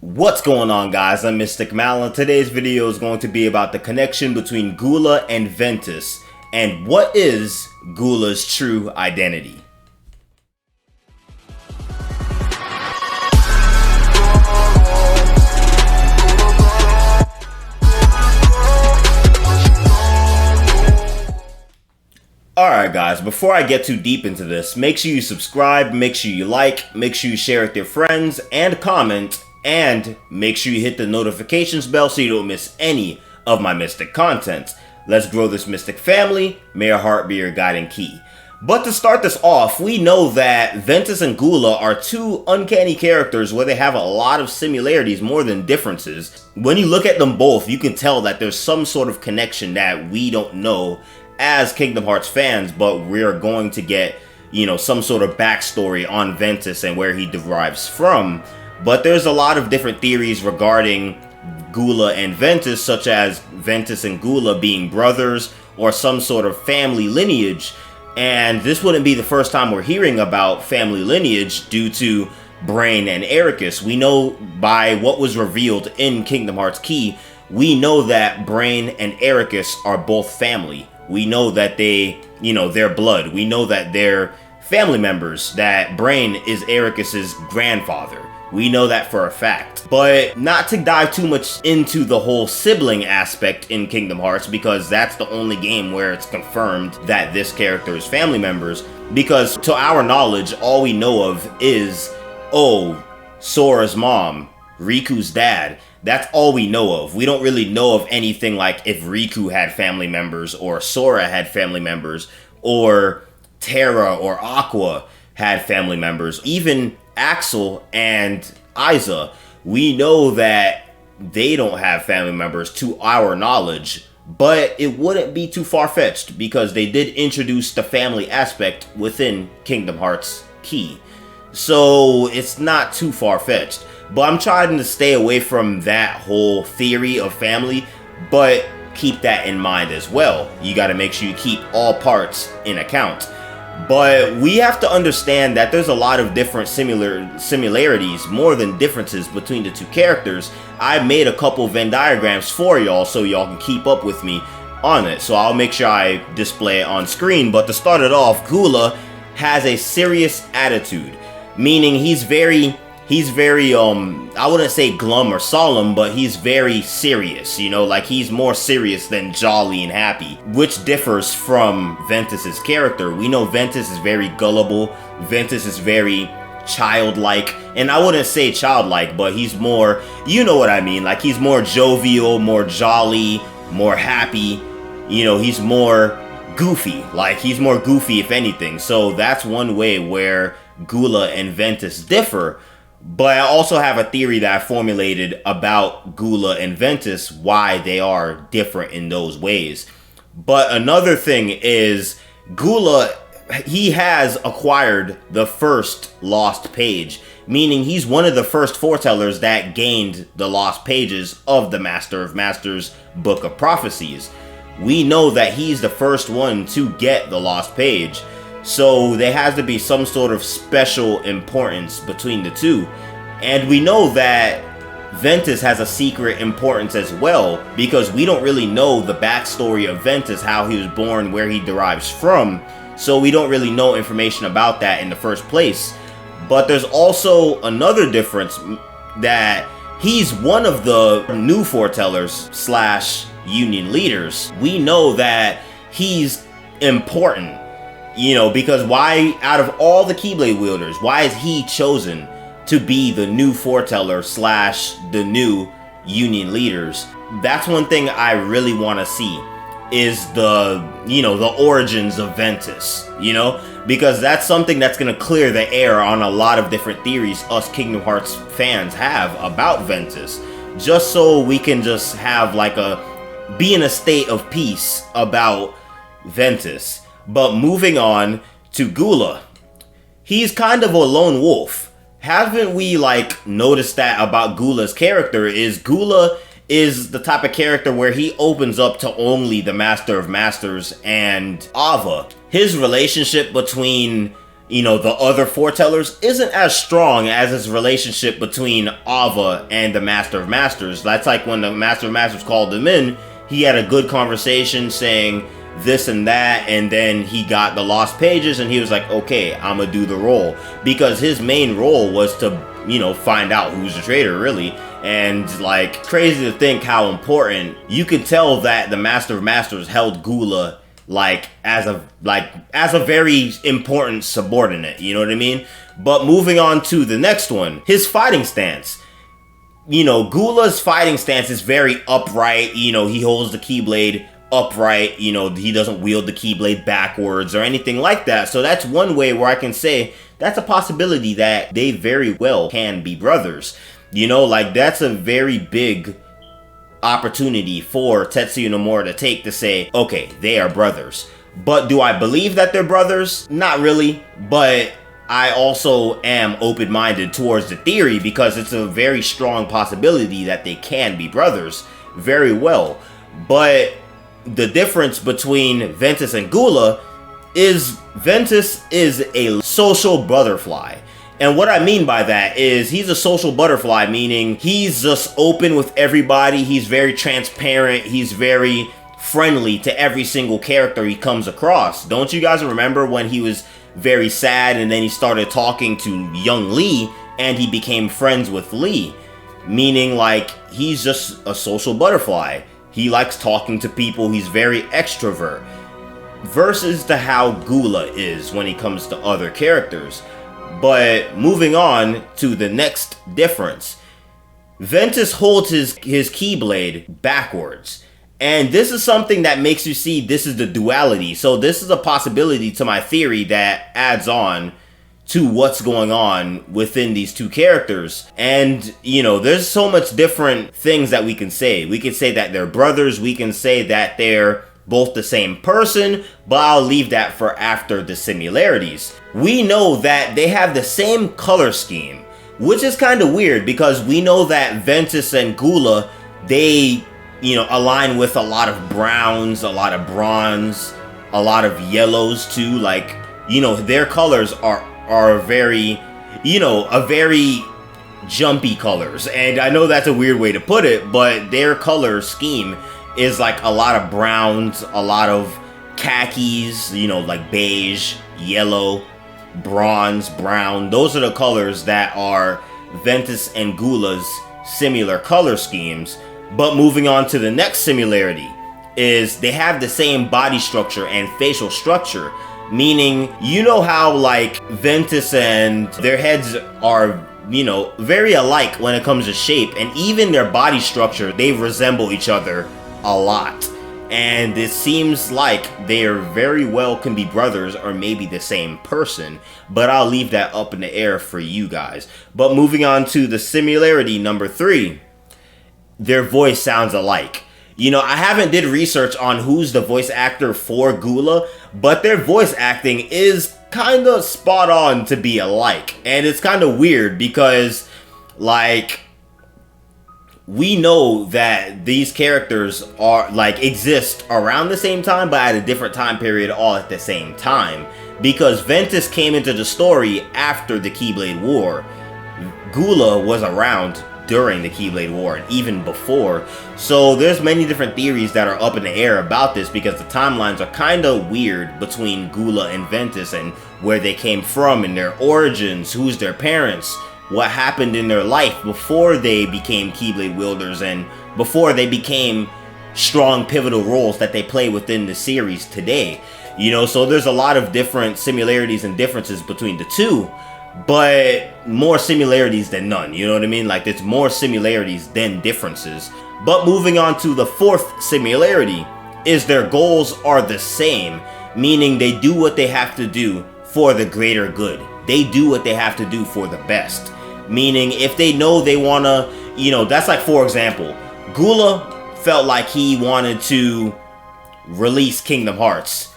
What's going on, guys? I'm Mystic Mal, and today's video is going to be about the connection between Gula and Ventus, and what is Gula's true identity. Alright guys, before I get too deep into this, make sure you subscribe, make sure you like, make sure you share with your friends, and comment, and make sure you hit the notifications bell so you don't miss any of my Mystic content. Let's grow this Mystic family. May your heart be your guiding key. But to start this off, we know that Ventus and Gula are two uncanny characters where they have a lot of similarities more than differences. When you look at them both, you can tell that there's some sort of connection that we don't know as Kingdom Hearts fans, but we're going to get, some sort of backstory on Ventus and where he derives from. But there's a lot of different theories regarding Gula and Ventus, such as Ventus and Gula being brothers or some sort of family lineage. And this wouldn't be the first time we're hearing about family lineage due to Brain and Ericus. We know by what was revealed in Kingdom Hearts Key, we know that Brain and Ericus are both family. We know that they're blood. We know that they're family members, that Brain is Ericus's grandfather. We know that for a fact. But not to dive too much into the whole sibling aspect in Kingdom Hearts, because that's the only game where it's confirmed that this character is family members. Because to our knowledge, all we know of is, Sora's mom, Riku's dad. That's all we know of. We don't really know of anything like if Riku had family members, or Sora had family members, or Terra or Aqua had family members. Even Axel and Isa, we know that they don't have family members to our knowledge, but it wouldn't be too far-fetched because they did introduce the family aspect within Kingdom Hearts Key. So it's not too far-fetched. But I'm trying to stay away from that whole theory of family, but keep that in mind as well. You got to make sure you keep all parts in account. But we have to understand that there's a lot of different similarities, more than differences between the two characters. I made a couple Venn diagrams for y'all so y'all can keep up with me on it. So I'll make sure I display it on screen. But to start it off, Gula has a serious attitude, meaning he's very, I wouldn't say glum or solemn, but he's very serious, like he's more serious than jolly and happy, which differs from Ventus's character. We know Ventus is very gullible, Ventus is very childlike, and I wouldn't say childlike, but he's more, you know what I mean, like he's more jovial, more jolly, more happy, he's more goofy, if anything. So that's one way where Gula and Ventus differ. But I also have a theory that I formulated about Gula and Ventus, why they are different in those ways. But another thing is, Gula, he has acquired the first lost page, meaning he's one of the first foretellers that gained the lost pages of the Master of Masters Book of Prophecies. We know that he's the first one to get the lost page. So there has to be some sort of special importance between the two. And we know that Ventus has a secret importance as well, because we don't really know the backstory of Ventus, how he was born, where he derives from. So we don't really know information about that in the first place. But there's also another difference, that he's one of the new foretellers / union leaders. We know that he's important. Because why, out of all the Keyblade wielders, why is he chosen to be the new foreteller / the new union leaders? That's one thing I really want to see, is the origins of Ventus, because that's something that's going to clear the air on a lot of different theories us Kingdom Hearts fans have about Ventus, just so we can just have be in a state of peace about Ventus. But moving on to Gula, he's kind of a lone wolf. Haven't we noticed that about Gula's character? Is Gula is the type of character where he opens up to only the Master of Masters and Ava. His relationship between the other foretellers, isn't as strong as his relationship between Ava and the Master of Masters. That's like when the Master of Masters called him in, he had a good conversation saying this and that, and then he got the lost pages and he was like, okay, I'm gonna do the role. Because his main role was to, find out who's the traitor, really. And like, crazy to think how important. You could tell that the Master of Masters held Gula as a very important subordinate, you know what I mean? But moving on to the next one, his fighting stance. Gula's fighting stance is very upright. He holds the Keyblade upright. He doesn't wield the Keyblade backwards or anything like that. So that's one way where I can say that's a possibility that they very well can be brothers. That's a very big opportunity for Tetsuya Nomura to take, to say, okay, they are brothers. But do I believe that they're brothers? Not really, but I also am open-minded towards the theory because it's a very strong possibility that they can be brothers very well. But the difference between Ventus and Gula is Ventus is a social butterfly. And what I mean by that is he's a social butterfly, meaning he's just open with everybody. He's very transparent. He's very friendly to every single character he comes across. Don't you guys remember when he was very sad and then he started talking to young Lee and he became friends with Lee? Meaning he's just a social butterfly. He likes talking to people. He's very extrovert. Versus to how Gula is when he comes to other characters. But moving on to the next difference. Ventus holds his Keyblade backwards. And this is something that makes you see this is the duality. So this is a possibility to my theory that adds on to what's going on within these two characters. And, there's so much different things that we can say. We can say that they're brothers. We can say that they're both the same person, but I'll leave that for after the similarities. We know that they have the same color scheme, which is kind of weird because we know that Ventus and Gula, they, align with a lot of browns, a lot of bronze, a lot of yellows too. Their colors are very, a very jumpy colors. And I know that's a weird way to put it, but their color scheme is like a lot of browns, a lot of khakis, like beige, yellow, bronze, brown. Those are the colors that are Ventus and Gula's similar color schemes. But moving on to the next similarity is they have the same body structure and facial structure. Meaning, how Ventus and their heads are, very alike when it comes to shape. And even their body structure, they resemble each other a lot. And it seems like they are very well can be brothers or maybe the same person, but I'll leave that up in the air for you guys. But moving on to the similarity number 3, their voice sounds alike. I haven't did research on who's the voice actor for Gula, but their voice acting is kind of spot on to be alike. And it's kind of weird because we know that these characters are exist around the same time, but at a different time period all at the same time. Because Ventus came into the story after the Keyblade War. Gula was around during the Keyblade War and even before. So there's many different theories that are up in the air about this because the timelines are kind of weird between Gula and Ventus and where they came from and their origins, who's their parents, what happened in their life before they became Keyblade wielders and before they became strong pivotal roles that they play within the series today. So there's a lot of different similarities and differences between the two, but more similarities than none, you know what I mean? There's more similarities than differences. But moving on to the 4th similarity is their goals are the same, meaning they do what they have to do for the greater good. They do what they have to do for the best. Meaning if they know they want to, that's for example, Gula felt like he wanted to release Kingdom Hearts.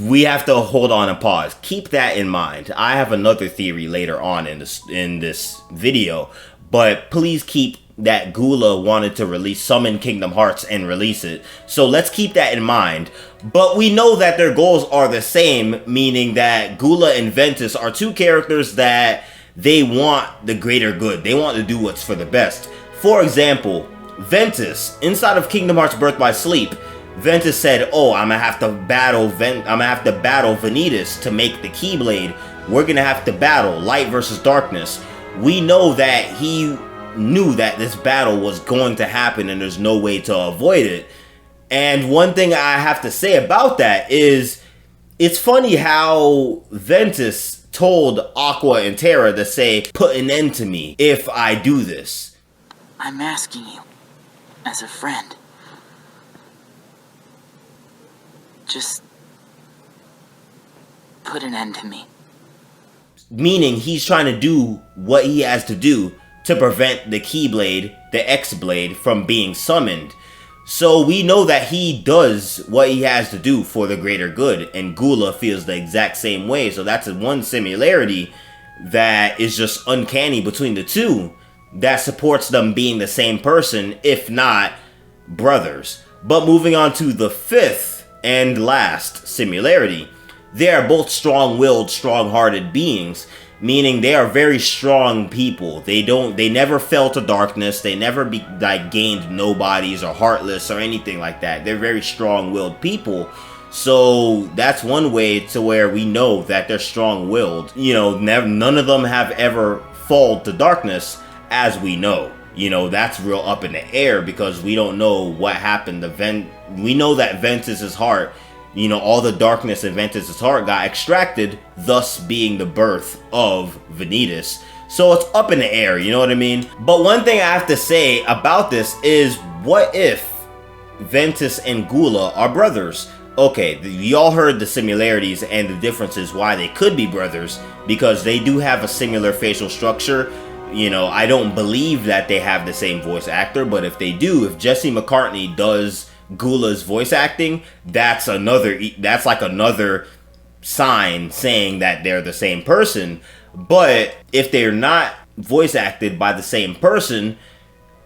We have to hold on and pause. Keep that in mind. I have another theory later on in this video, but please keep that Gula wanted to summon Kingdom Hearts and release it. So let's keep that in mind. But we know that their goals are the same, meaning that Gula and Ventus are two characters that they want the greater good. They want to do what's for the best. For example, Ventus, inside of Kingdom Hearts Birth by Sleep, Ventus said, "Oh, I'm gonna have to battle Vanitas to make the Keyblade. We're gonna have to battle light versus darkness." We know that he knew that this battle was going to happen and there's no way to avoid it. And one thing I have to say about that is, it's funny how Ventus told Aqua and Terra to say, "Put an end to me if I do this." I'm asking you, as a friend, just put an end to me. Meaning he's trying to do what he has to do to prevent the Keyblade, the X-Blade, from being summoned. So we know that he does what he has to do for the greater good, and Gula feels the exact same way. So that's one similarity that is just uncanny between the two that supports them being the same person, if not brothers. But moving on to the fifth and last similarity, they are both strong-willed, strong-hearted beings, meaning they are very strong people. They never fell to darkness. They never gained nobodies or heartless or anything like that. They're very strong-willed people. So that's one way to where we know that they're strong-willed. You know, none of them have ever fallen to darkness, as we know. You know, that's real up in the air because we don't know what happened to we know that Ventus's heart, you know, all the darkness in Ventus's heart got extracted, thus being the birth of Vanitas. So it's up in the air, you know what I mean? But one thing I have to say about this is, what if Ventus and Gula are brothers? Okay, you all heard the similarities and the differences why they could be brothers, because they do have a similar facial structure. You know, I don't believe that they have the same voice actor, but if they do, if Jesse McCartney does Gula's voice acting, that's like another sign saying that they're the same person. But if they're not voice acted by the same person,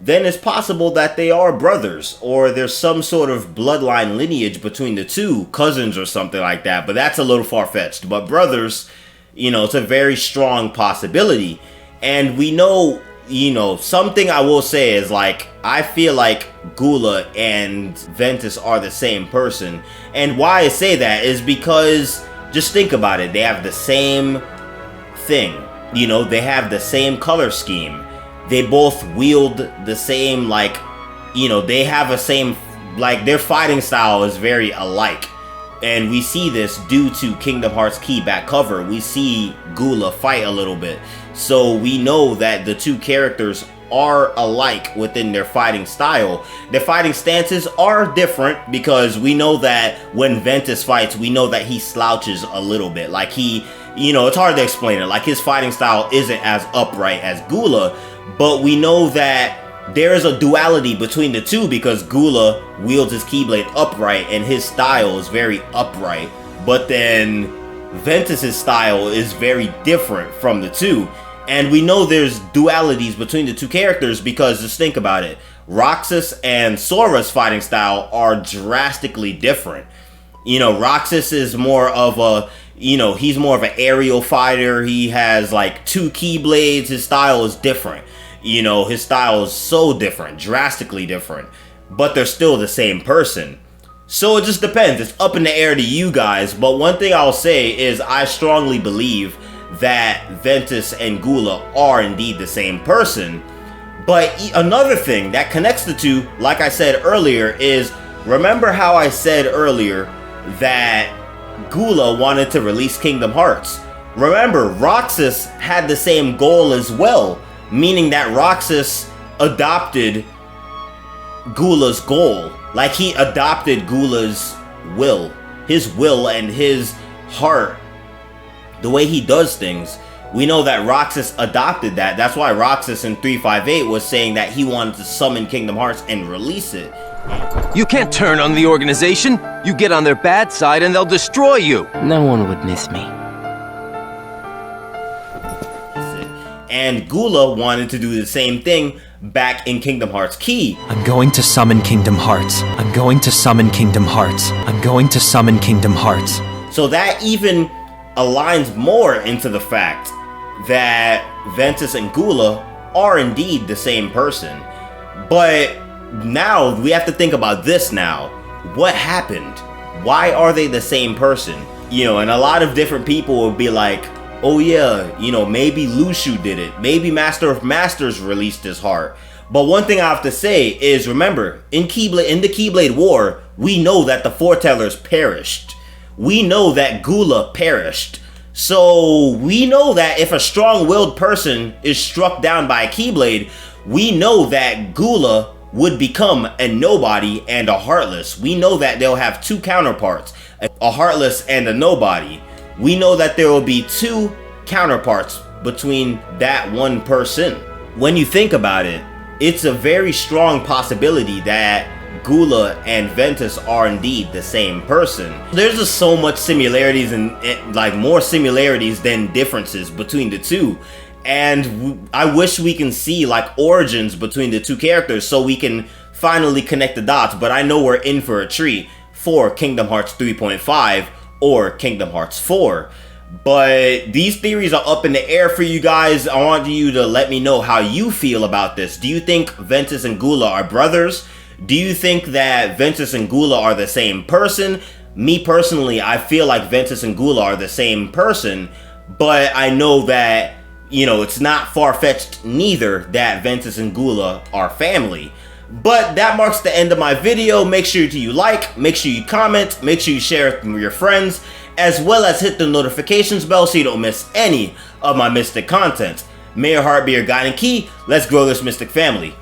then it's possible that they are brothers, or there's some sort of bloodline lineage between the two, cousins or something like that. But that's a little far-fetched. But brothers, you know, it's a very strong possibility. And we know, you know, something I will say is, like, I feel like Gula and Ventus are the same person. And why I say that is because, just think about it, they have the same thing. You know, they have the same color scheme. They both wield the same, like, you know, they have a same, like, their fighting style is very alike. And we see this due to Kingdom Hearts Key back cover. We see Gula fight a little bit. So we know that the two characters are alike within their fighting style. Their fighting stances are different because we know that when Ventus fights, we know that he slouches a little bit. Like he, you know, it's hard to explain it. Like his fighting style isn't as upright as Gula, but we know that there is a duality between the two because Gula wields his Keyblade upright and his style is very upright. But then Ventus's style is very different from the two. And we know there's dualities between the two characters because, just think about it, Roxas and Sora's fighting style are drastically different. You know, Roxas is more of a, you know, he's more of an aerial fighter. He has like two Keyblades. His style is different. You know, his style is so different, drastically different, but they're still the same person. So it just depends. It's up in the air to you guys. But one thing I'll say is I strongly believe that Ventus and Gula are indeed the same person. But another thing that connects the two, like I said earlier, is remember how I said earlier that Gula wanted to release Kingdom Hearts. Remember, Roxas had the same goal as well, meaning that Roxas adopted Gula's goal. Like he adopted Gula's will, his will and his heart, the way he does things. We know that Roxas adopted that. That's why Roxas in 358 was saying that he wanted to summon Kingdom Hearts and release it. You can't turn on the organization. You get on their bad side and they'll destroy you. No one would miss me. And Gula wanted to do the same thing, back in Kingdom Hearts Key. I'm going to summon Kingdom Hearts. I'm going to summon Kingdom Hearts. I'm going to summon Kingdom Hearts. So that even aligns more into the fact that Ventus and Gula are indeed the same person. But now we have to think about this now. What happened? Why are they the same person? You know, and a lot of different people will be like, oh yeah, you know, maybe Lushu did it. Maybe Master of Masters released his heart. But one thing I have to say is, remember, in the Keyblade War, we know that the foretellers perished. We know that Gula perished. So we know that if a strong-willed person is struck down by a Keyblade, we know that Gula would become a nobody and a heartless. We know that they'll have two counterparts, a heartless and a nobody. We know that there will be two counterparts between that one person. When you think about it, it's a very strong possibility that Gula and Ventus are indeed the same person. There's just so much similarities and like more similarities than differences between the two. And I wish we can see like origins between the two characters so we can finally connect the dots. But I know we're in for a treat for Kingdom Hearts 3.5 or Kingdom Hearts 4. But these theories are up in the air for you guys. I want you to let me know how you feel about this. Do you think Ventus and Gula are brothers? Do you think that Ventus and Gula are the same person? Me personally, I feel like Ventus and Gula are the same person, but I know that, you know, it's not far-fetched neither that Ventus and Gula are family. But that marks the end of my video. Make sure you like, make sure you comment, make sure you share it with your friends, as well as hit the notifications bell so you don't miss any of my Mystic content. May your heart be your guiding key. Let's grow this Mystic family.